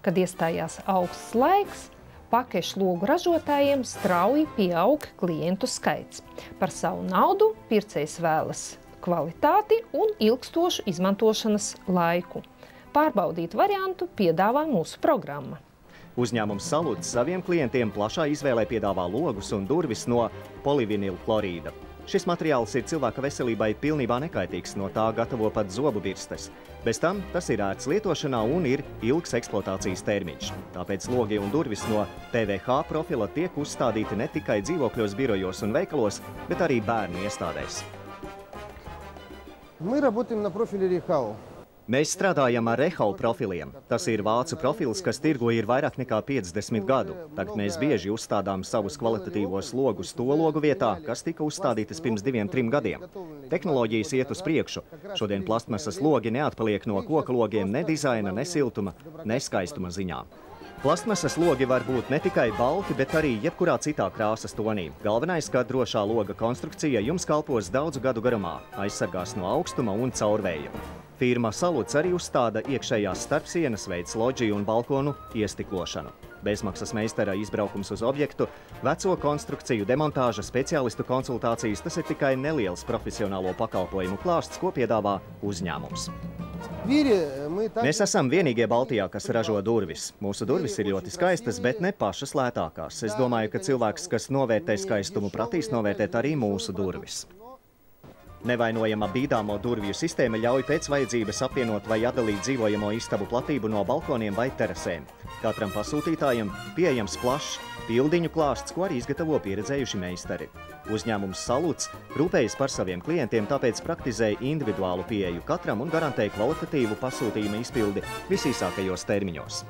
Kad iestājās augsts laiks, pakešu logu ražotājiem strauji pieaug klientu skaits. Par savu naudu pircējs vēlas kvalitāti un ilgstošu izmantošanas laiku. Pārbaudīt variantu piedāvā mūsu programma. Uzņēmums Saluts saviem klientiem plašā izvēlē piedāvā logus un durvis no polivinilklorīda. Šis materiāls ir cilvēka veselībai pilnībā nekaitīgs, no tā gatavo pat zobu birstes. Bez tam tas ir ērts lietošanā un ir ilgs eksploatācijas termiņš. Tāpēc logi un durvis no PVH profila tiek uzstādīti ne tikai dzīvokļos, birojos un veikalos, bet arī bērnu iestādēs. Мы работаем на профиле Rehau. Mēs strādājam ar Rehau profiliem. Tas ir vācu profils, kas tirgo ir vairāk nekā 50 gadu. Tagad mēs bieži uzstādām savus kvalitatīvos logus to logu vietā, kas tika uzstādītas pirms 2–3 gadiem. Tehnoloģijas iet uz priekšu. Šodien plastmasas logi neatpaliek no koka logiem ne dizaina, ne siltuma, ne skaistuma ziņā. Plastmasas logi var būt ne tikai balti, bet arī jebkurā citā krāsas tonī. Galvenais, ka drošā loga konstrukcija jums kalpos daudzu gadu garumā, aizsargās no augstuma un caurvēja. Firma Saluts arī uzstāda iekšējās starpsienas, veids loģiju un balkonu iestiklošanu. Bezmaksas meistara izbraukums uz objektu, veco konstrukciju demontāža, speciālistu konsultācijas – tas ir tikai neliels profesionālo pakalpojumu klāsts, ko piedāvā uzņēmums. Mēs esam vienīgie Baltijā, kas ražo durvis. Mūsu durvis ir ļoti skaistas, bet ne pašas lētākās. Es domāju, ka cilvēks, kas novērtē skaistumu, prasīs novērtēt arī mūsu durvis. Nevainojama bīdāmo durvju sistēma ļauj pēc vajadzības apvienot vai atdalīt dzīvojamo istabu platību no balkoniem vai terasēm. Katram pasūtītājam pieejams plašs pildiņu klāsts, ko arī izgatavo pieredzējuši meistari. Uzņēmums Saluts rūpējas par saviem klientiem, tāpēc praktizē individuālu pieeju katram un garantē kvalitatīvu pasūtījuma izpildi visīsākajos termiņos.